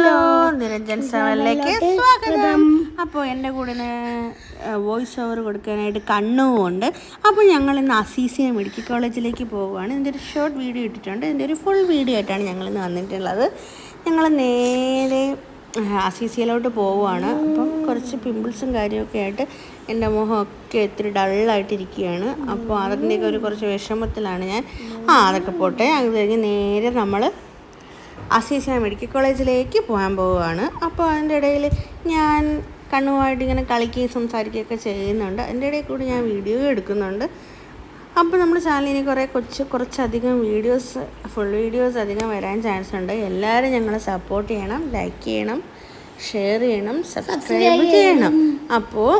Hello, Niranjan സെവനിലേക്ക് സ്വാഗതം. അപ്പോൾ എൻ്റെ കൂടെ വോയിസ് ഓവർ കൊടുക്കാനായിട്ട് കണ്ണുമുണ്ട്. അപ്പോൾ ഞങ്ങൾ ഇന്ന് അസീസിയ മെഡിക്കൽ കോളേജിലേക്ക് പോവുകയാണ്. ഇതിൻ്റെ ഒരു ഷോർട്ട് വീഡിയോ ഇട്ടിട്ടുണ്ട്. ഇതിൻ്റെ ഒരു ഫുൾ വീഡിയോ ആയിട്ടാണ് ഞങ്ങളിന്ന് വന്നിട്ടുള്ളത്. ഞങ്ങൾ നേരെ അസീസിയയിലോട്ട് പോവുകയാണ്. അപ്പം കുറച്ച് പിമ്പിൾസും കാര്യമൊക്കെ ആയിട്ട് എൻ്റെ മുഖമൊക്കെ ഇത്തിരി ഡള്ളായിട്ടിരിക്കുകയാണ്. അപ്പോൾ അതിൻ്റെയൊക്കെ കുറച്ച് വിഷമത്തിലാണ് ഞാൻ. അതൊക്കെ പോട്ടെ. അത് കഴിഞ്ഞ് നേരെ നമ്മൾ അസീസിയ മെഡിക്കൽ കോളേജിലേക്ക് പോകാൻ പോവുകയാണ്. അപ്പോൾ അതിൻ്റെ ഇടയിൽ ഞാൻ കണ്ണുമായിട്ട് ഇങ്ങനെ കളിക്കുകയും സംസാരിക്കുകയൊക്കെ ചെയ്യുന്നുണ്ട്. അതിൻ്റെ ഇടയിൽ കൂടി ഞാൻ വീഡിയോ എടുക്കുന്നുണ്ട്. അപ്പോൾ നമ്മുടെ ചാനലിന് കുറച്ചധികം വീഡിയോസ്, ഫുൾ വീഡിയോസ് അധികം വരാൻ ചാൻസ് ഉണ്ട്. എല്ലാവരും ഞങ്ങളെ സപ്പോർട്ട് ചെയ്യണം, ലൈക്ക് ചെയ്യണം, ഷെയർ ചെയ്യണം, സബ്സ്ക്രൈബ് ചെയ്യണം. അപ്പോൾ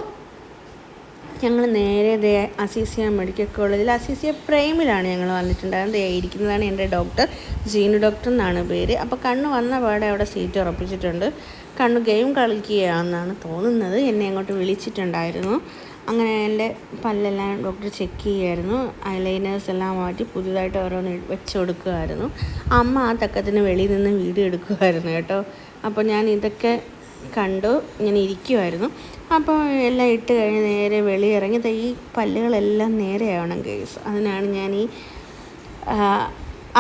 ഞങ്ങൾ നേരെ അസീസിയ മെഡിക്കൽ കോളേജിൽ അസീസിയ പ്രൈമിലാണ് ഞങ്ങൾ വന്നിട്ടുണ്ടായിരുന്നത്. ഇരിക്കുന്നതാണ് എൻ്റെ ഡോക്ടർ, ജീനു ഡോക്ടർ എന്നാണ് പേര്. അപ്പോൾ കണ്ണ് വന്ന പാടെ അവിടെ സീറ്റ് ഉറപ്പിച്ചിട്ടുണ്ട്. കണ്ണ് ഗെയിം കളിക്കുകയാണെന്നാണ് തോന്നുന്നത്. എന്നെ അങ്ങോട്ട് വിളിച്ചിട്ടുണ്ടായിരുന്നു. അങ്ങനെ എൻ്റെ പല്ലെല്ലാം ഡോക്ടർ ചെക്ക് ചെയ്യുമായിരുന്നു. ഐലൈനേഴ്സ് എല്ലാം മാറ്റി പുതിയതായിട്ട് ഓരോന്ന് വെച്ച് കൊടുക്കുമായിരുന്നു. അമ്മ ആ തക്കത്തിന് വെളിയിൽ നിന്ന് വീഡിയോ എടുക്കുമായിരുന്നു കേട്ടോ. അപ്പോൾ ഞാൻ ഇതൊക്കെ കണ്ടു ഇങ്ങനെ ഇരിക്കുമായിരുന്നു. അപ്പോൾ എല്ലാം ഇട്ട് കഴിഞ്ഞ് നേരെ വെളിയിറങ്ങി ഈ പല്ലുകളെല്ലാം നേരെയാവണം കേസ്. അതിനാണ് ഞാൻ ഈ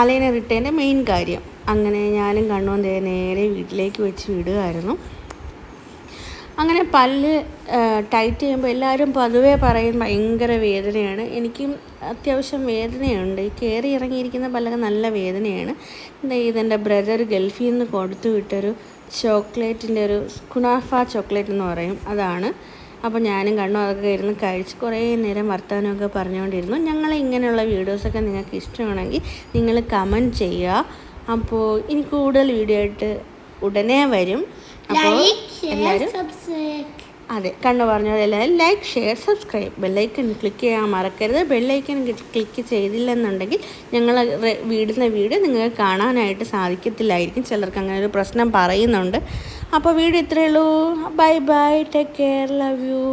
അലൈനർ ഇട്ടതിൻ്റെ മെയിൻ കാര്യം. അങ്ങനെ ഞാനും കണ്ണും നേരെ വീട്ടിലേക്ക് വെച്ച് വിടുമായിരുന്നു. അങ്ങനെ പല്ല് ടൈറ്റ് ചെയ്യുമ്പോൾ എല്ലാവരും പൊതുവേ പറയും ഭയങ്കര വേദനയാണ്. എനിക്കും അത്യാവശ്യം വേദനയുണ്ട്. ഈ കയറി ഇറങ്ങിയിരിക്കുന്ന പല്ലൊക്കെ നല്ല വേദനയാണ്. ഇതെൻ്റെ ബ്രദർ ഗൾഫിൽ നിന്ന് കൊടുത്തു വിട്ടൊരു ചോക്ലേറ്റിൻ്റെ ഒരു കുനാഫ ചോക്ലേറ്റ് എന്ന് പറയും, അതാണ്. അപ്പോൾ ഞാനും കണ്ണും അതൊക്കെ ഇരുന്ന് കഴിച്ച് കുറേ നേരം വർത്തമാനമൊക്കെ പറഞ്ഞുകൊണ്ടിരുന്നു. ഞങ്ങളെ ഇങ്ങനെയുള്ള വീഡിയോസൊക്കെ നിങ്ങൾക്ക് ഇഷ്ടമാണെങ്കിൽ നിങ്ങൾ കമൻറ്റ് ചെയ്യുക. അപ്പോൾ ഇനി കൂടുതൽ വീഡിയോ ആയിട്ട് ഉടനെ വരും. അപ്പോൾ എല്ലാവരും അതെ കണ്ണു പറഞ്ഞത് എല്ലാവരും like, share, subscribe, bell icon click ചെയ്യാൻ മറക്കരുത്. ബെല്ലൈക്കൺ ക്ലിക്ക് ചെയ്തില്ലെന്നുണ്ടെങ്കിൽ ഞങ്ങൾ വിടുന്ന വീഡിയോ നിങ്ങൾക്ക് കാണാനായിട്ട് സാധിക്കത്തില്ലായിരിക്കും. ചിലർക്ക് അങ്ങനെ ഒരു പ്രശ്നം പറയുന്നുണ്ട്. അപ്പോൾ വീഡിയോ ഇത്രയേ ഉള്ളൂ. Bye bye, take care, love you.